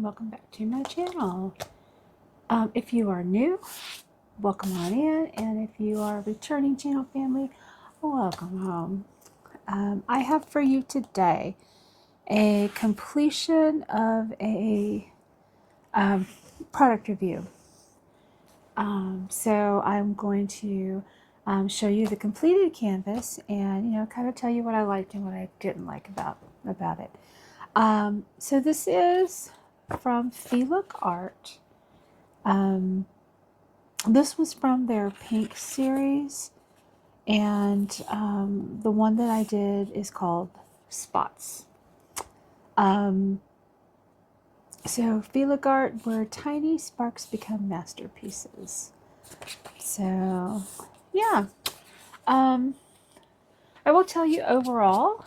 welcome back to my channel. If you are new, welcome on in, and if you are a returning channel family, welcome home. I have for you today a completion of a product review. So I'm going to show you the completed canvas and kind of tell you what I liked and what I didn't like about it. So this is from FeeLook Art. This was from their pink series, and the one that I did is called Spots. So FeeLook Art, where tiny sparks become masterpieces. So yeah, I will tell you overall,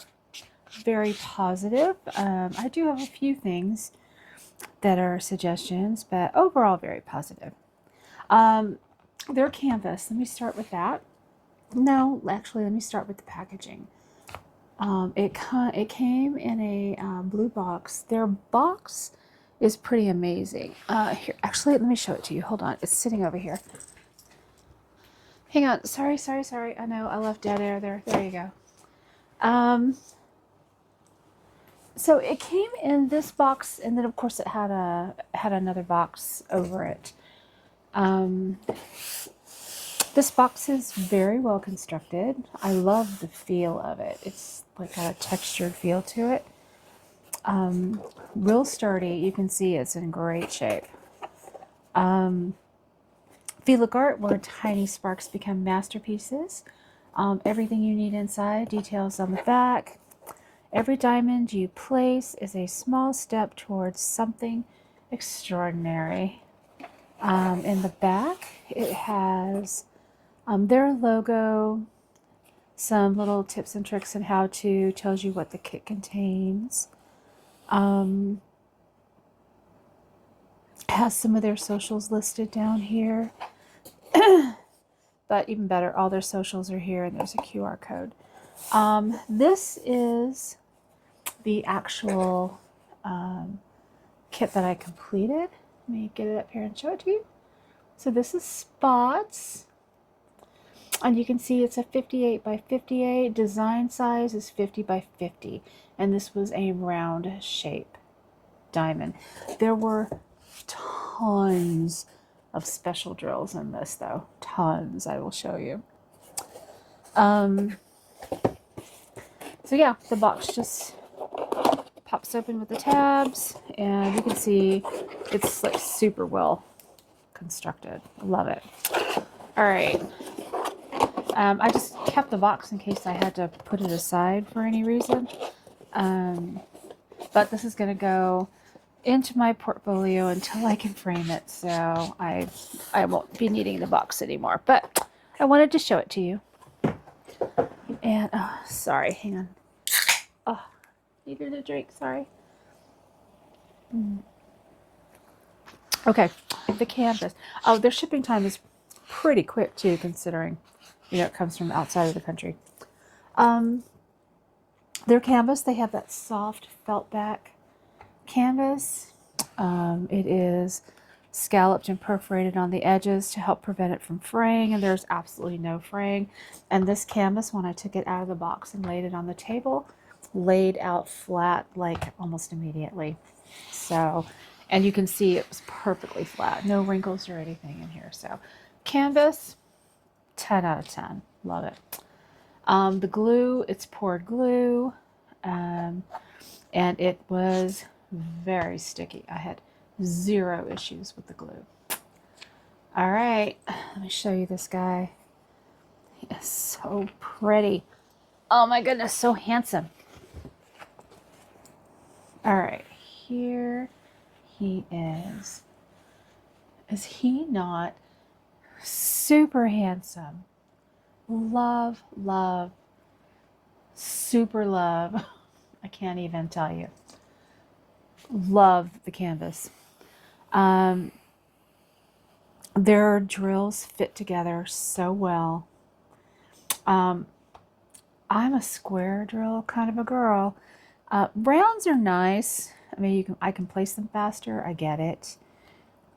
very positive. I do have a few things that are suggestions, but overall very positive. Their canvas, let me start with that. No, actually, let me start with the packaging. It came in a blue box. Their box is pretty amazing. Here, actually, let me show it to you. Hold on, it's sitting over here. Hang on, sorry. I know I left dead air there. There you go. So it came in this box, and then of course it had another box over it. This box is very well constructed. I love the feel of it. It's like got a textured feel to it. Real sturdy. You can see it's in great shape. FeeLook Art, where tiny sparks become masterpieces. Everything you need inside, details on the back. Every diamond you place is a small step towards something extraordinary. In the back, it has their logo, some little tips and tricks and how to, tells you what the kit contains. Has some of their socials listed down here. But even better, all their socials are here, and there's a QR code. This is the actual kit that I completed. Let me get it up here and show it to you. So this is Spots, and you can see it's a 58 by 58. Design size is 50 by 50, and this was a round shape diamond. There were tons of special drills in this, though. Tons. I will show you. So yeah, the box just pops open with the tabs, and you can see it's like super well constructed. I love it. All right. I just kept the box in case I had to put it aside for any reason. But this is going to go into my portfolio until I can frame it, so I won't be needing the box anymore. But I wanted to show it to you. And sorry, hang on. Oh, needed a drink. Sorry. Okay, the canvas. Oh, their shipping time is pretty quick too, considering it comes from outside of the country. Their canvas, they have that soft felt back canvas. It is scalloped and perforated on the edges to help prevent it from fraying, and there's absolutely no fraying. And this canvas, when I took it out of the box and laid it on the table, laid out flat like almost immediately. So, and you can see it was perfectly flat, no wrinkles or anything in here. So canvas, 10 out of 10. Love it. The glue, it's poured glue, and it was very sticky. I had zero issues with the glue. All right, let me show you this guy. He is so pretty. Oh my goodness, so handsome. All right, here he is. Is he not super handsome? Love, love, super love. I can't even tell you. Love the canvas. Their drills fit together so well. I'm a square drill kind of a girl. Rounds are nice. I mean, I can place them faster. I get it.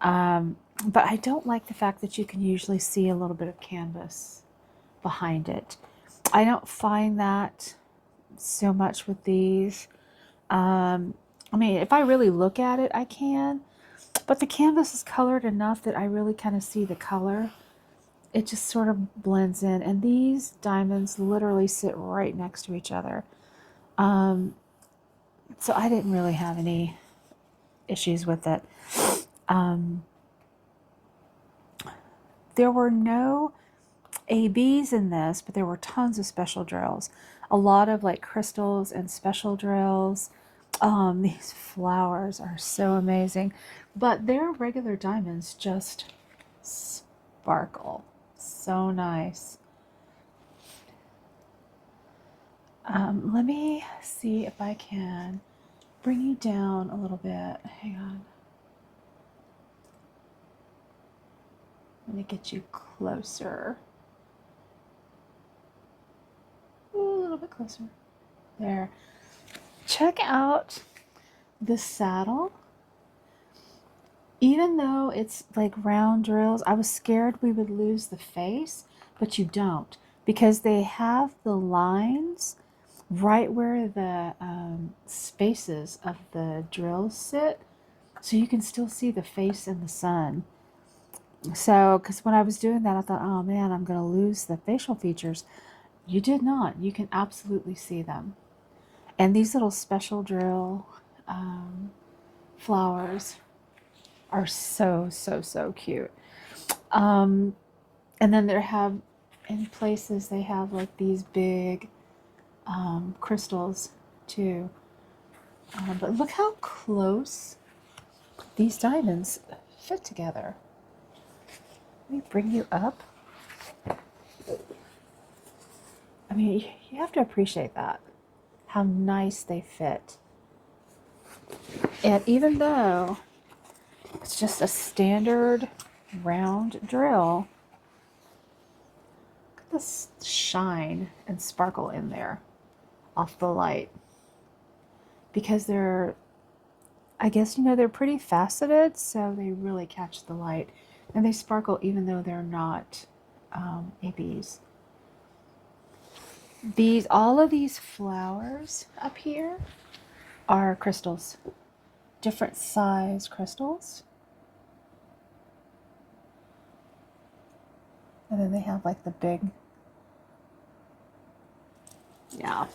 But I don't like the fact that you can usually see a little bit of canvas behind it. I don't find that so much with these. I mean, if I really look at it, I can. But the canvas is colored enough that I really kind of see the color. It just sort of blends in. And these diamonds literally sit right next to each other. So I didn't really have any issues with it. There were no ABs in this, but there were tons of special drills. A lot of like crystals and special drills. These flowers are so amazing. But their regular diamonds just sparkle. So nice. Let me see if I can bring you down a little bit. Hang on. Let me get you closer. Ooh, a little bit closer. There. Check out the saddle. Even though it's like round drills, I was scared we would lose the face, but you don't, because they have the lines right where the spaces of the drills sit, so you can still see the face and the sun. So, because when I was doing that, I thought, oh man, I'm going to lose the facial features. You did not. You can absolutely see them. And these little special drill flowers are so, so, so cute. And then they have, in places, they have like these big crystals too. But look how close these diamonds fit together. Let me bring you up. I mean, you have to appreciate that, how nice they fit. And even though it's just a standard round drill, look at this shine and sparkle in there off the light. Because they're, I guess, they're pretty faceted, so they really catch the light. And they sparkle even though they're not ABs. All of these flowers up here are crystals. Different size crystals. And then they have like the big, yeah.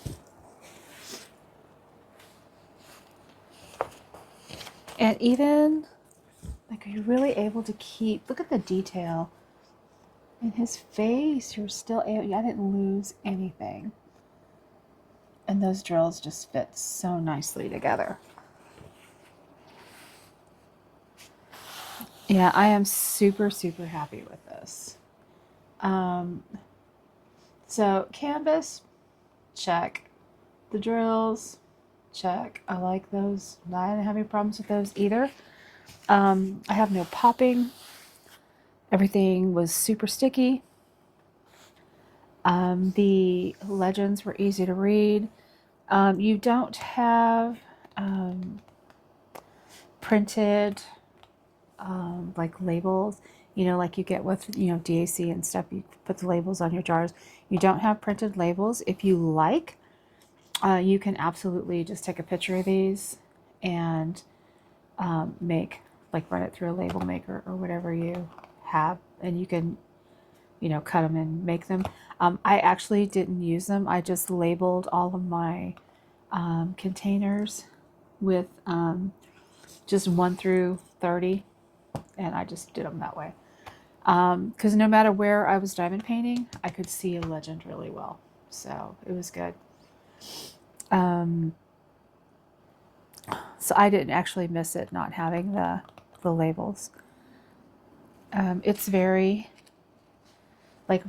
And even, like, are you really able to keep, look at the detail in his face. You're still able, I didn't lose anything. And those drills just fit so nicely together. Yeah, I am super, super happy with this. So canvas, check. The drills, check. I like those. I didn't have any problems with those either. I have no popping. Everything was super sticky. The legends were easy to read. You don't have printed like labels, like you get with, DAC and stuff. You put the labels on your jars. You don't have printed labels. If you like, you can absolutely just take a picture of these and run it through a label maker or whatever you have, and you can, cut them and make them. I actually didn't use them. I just labeled all of my containers with just 1 through 30, and I just did them that way. Because no matter where I was diamond painting, I could see a legend really well. So it was good. So I didn't actually miss it not having the labels. It's very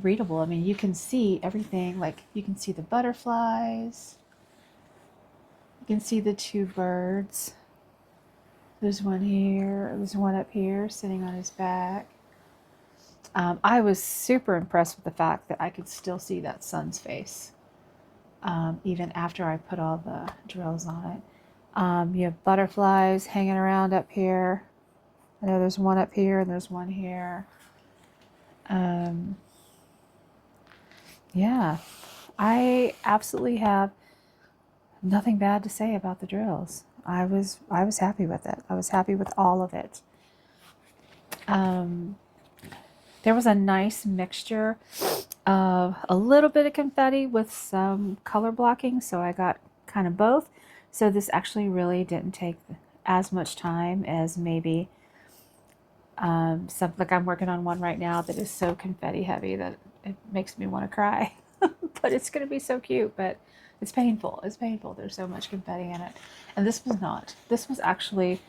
readable. I mean, you can see everything. Like, you can see the butterflies. You can see the 2 birds. There's one here. There's one up here sitting on his back. I was super impressed with the fact that I could still see that sun's face. even after I put all the drills on it. You have butterflies hanging around up here. I know there's one up here and there's one here. Yeah, I absolutely have nothing bad to say about the drills. I was happy with it. I was happy with all of it. There was a nice mixture of a little bit of confetti with some color blocking, so I got kind of both. So this actually really didn't take as much time as maybe some, like I'm working on one right now that is so confetti heavy that it makes me want to cry. But it's going to be so cute, but it's painful. It's painful. There's so much confetti in it. And this was not. This was actually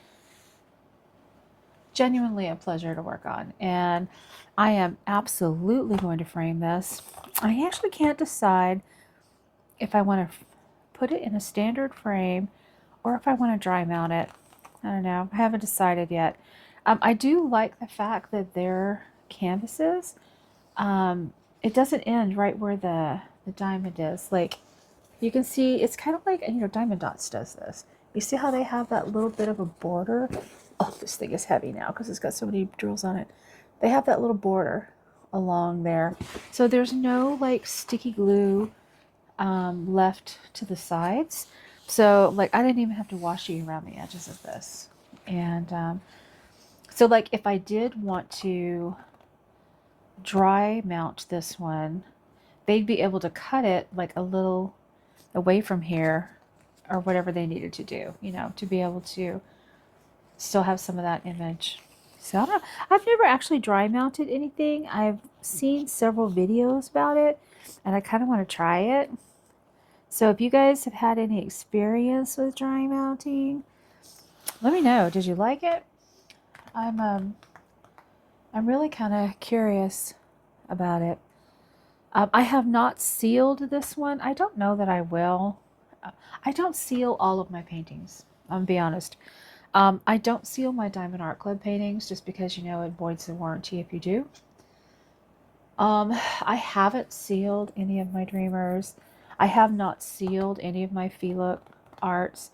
genuinely a pleasure to work on. And I am absolutely going to frame this. I actually can't decide if I want to put it in a standard frame or if I want to dry mount it. I don't know. I haven't decided yet. I do like the fact that their canvases, it doesn't end right where the diamond is. Like, you can see, it's kind of like, Diamond Dots does this. You see how they have that little bit of a border? Oh, this thing is heavy now because it's got so many drills on it. They have that little border along there. So there's no like sticky glue left to the sides. So like I didn't even have to washi around the edges of this. And so like if I did want to dry mount this one, they'd be able to cut it like a little away from here or whatever they needed to do, to be able to still have some of that image. So I don't know. I've never actually dry mounted anything. I've seen several videos about it and I kind of want to try it. So if you guys have had any experience with dry mounting, let me know. Did you like it? I'm really kind of curious about it. I have not sealed this one. I don't know that I will. I don't seal all of my paintings. I'm gonna be honest. I don't seal my Diamond Art Club paintings just because, it voids the warranty if you do. I haven't sealed any of my Dreamers. I have not sealed any of my FeeLook arts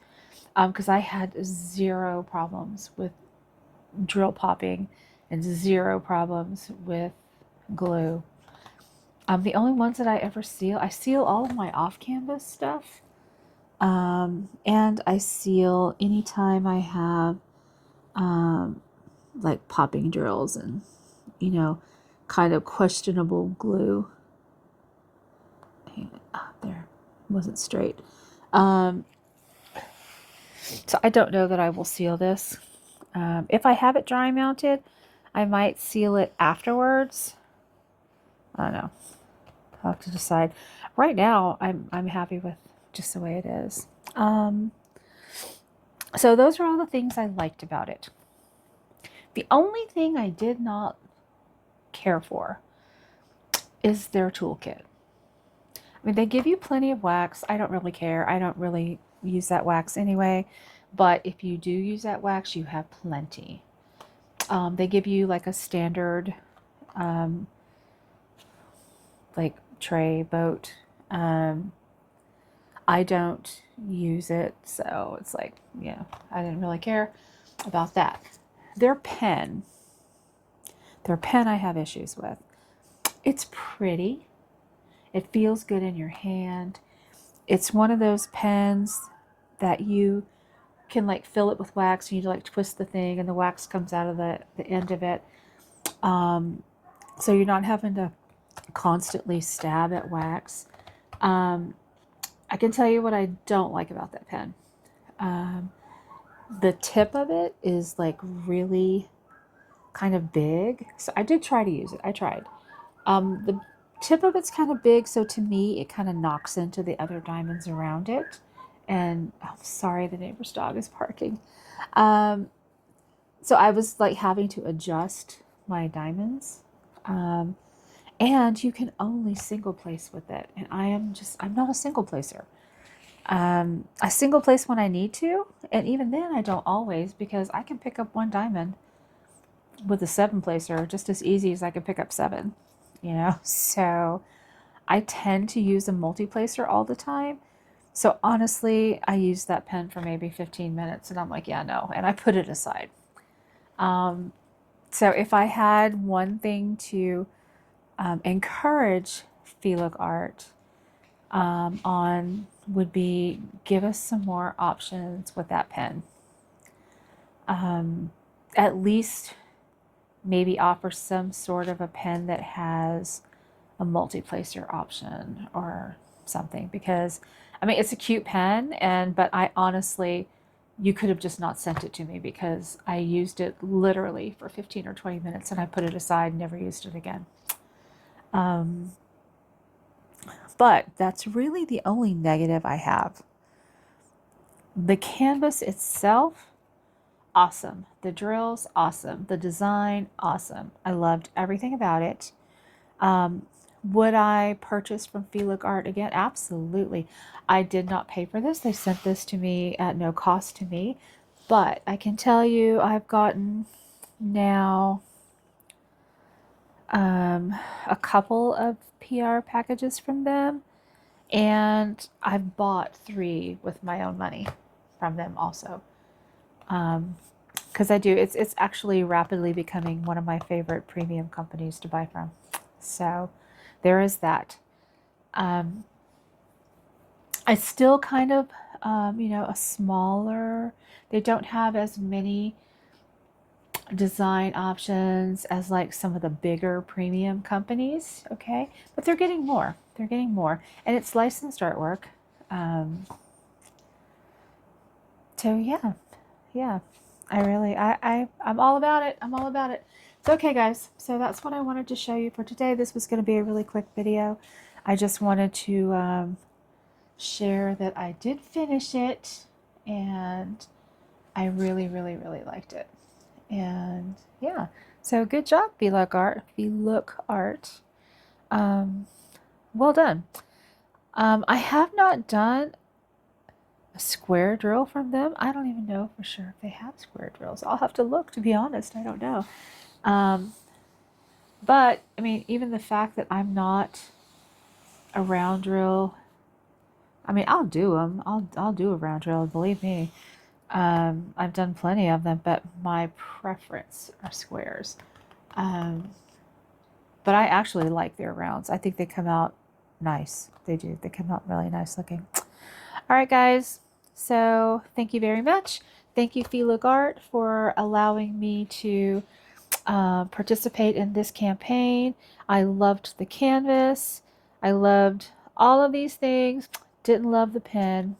because I had zero problems with drill popping and zero problems with glue. The only ones that I ever seal, I seal all of my off-canvas stuff. And I seal anytime I have like popping drills and, kind of questionable glue. There, wasn't straight. So I don't know that I will seal this. If I have it dry mounted, I might seal it afterwards. I don't know. I'll have to decide. Right now, I'm happy with just the way it is. So those are all the things I liked about it. The only thing I did not care for is their toolkit. I mean, they give you plenty of wax. I don't really care. I don't really use that wax anyway. But if you do use that wax, you have plenty. They give you like a standard like tray boat. I don't use it, so it's like, I didn't really care about that. Their pen I have issues with. It's pretty. It feels good in your hand. It's one of those pens that you can like fill it with wax and you like twist the thing and the wax comes out of the end of it. So you're not having to constantly stab at wax. I can tell you what I don't like about that pen. The tip of it is like really kind of big. So I did try to use it. I tried. The tip of it's kind of big, so to me it kind of knocks into the other diamonds around it. And I'm sorry, the neighbor's dog is barking. So I was like having to adjust my diamonds. And you can only single place with it. And I'm not a single placer. I single place when I need to. And even then I don't always, because I can pick up one diamond with a 7 placer just as easy as I can pick up 7, So I tend to use a multi-placer all the time. So honestly, I used that pen for maybe 15 minutes and I'm like, yeah, no. And I put it aside. So if I had one thing to encourage FeeLook Art on would be give us some more options with that pen. At least maybe offer some sort of a pen that has a multi-placer option or something, because I mean it's a cute pen, but I honestly, you could have just not sent it to me because I used it literally for 15 or 20 minutes and I put it aside and never used it again. But that's really the only negative I have. The canvas itself, awesome. The drills, awesome. The design, awesome. I loved everything about it. Would I purchase from FeeLook Art again? Absolutely. I did not pay for this. They sent this to me at no cost to me. But I can tell you I've gotten now a couple of PR packages from them. And I've bought 3 with my own money from them also. Because I do. It's actually rapidly becoming one of my favorite premium companies to buy from. So there is that. I still kind of, a smaller, they don't have as many design options as like some of the bigger premium companies, okay? But they're getting more. They're getting more. And it's licensed artwork. So yeah. I'm all about it. I'm all about it. So okay, guys. So that's what I wanted to show you for today. This was going to be a really quick video. I just wanted to share that I did finish it and I really, really, really liked it. And yeah, so good job, FeeLook Art. FeeLook Art. Well done. I have not done a square drill from them. I don't even know for sure if they have square drills. I'll have to look, to be honest. I don't know. But I mean, even the fact that I'm not a round drill, I mean, I'll do them. I'll do a round drill, believe me. I've done plenty of them, but my preference are squares. But I actually like their rounds. I think they come out nice. They do. They come out really nice looking. All right, guys. So thank you very much. Thank you, FeeLook Art, for allowing me to participate in this campaign. I loved the canvas. I loved all of these things. Didn't love the pen.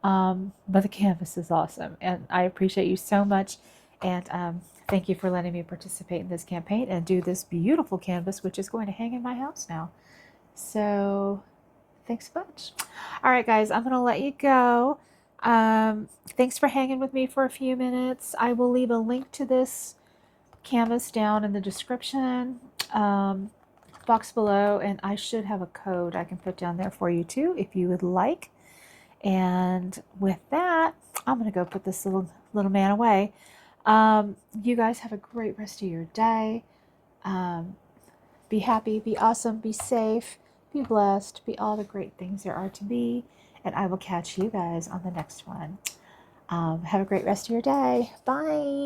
But the canvas is awesome. And I appreciate you so much. And thank you for letting me participate in this campaign and do this beautiful canvas, which is going to hang in my house now. So thanks a bunch. All right, guys, I'm going to let you go. Thanks for hanging with me for a few minutes. I will leave a link to this canvas down in the description box below, and I should have a code I can put down there for you too if you would like. And with that, I'm going to go put this little man away. You guys have a great rest of your day. Be happy, be awesome, be safe, be blessed, be all the great things there are to be. And I will catch you guys on the next one. Have a great rest of your day. Bye.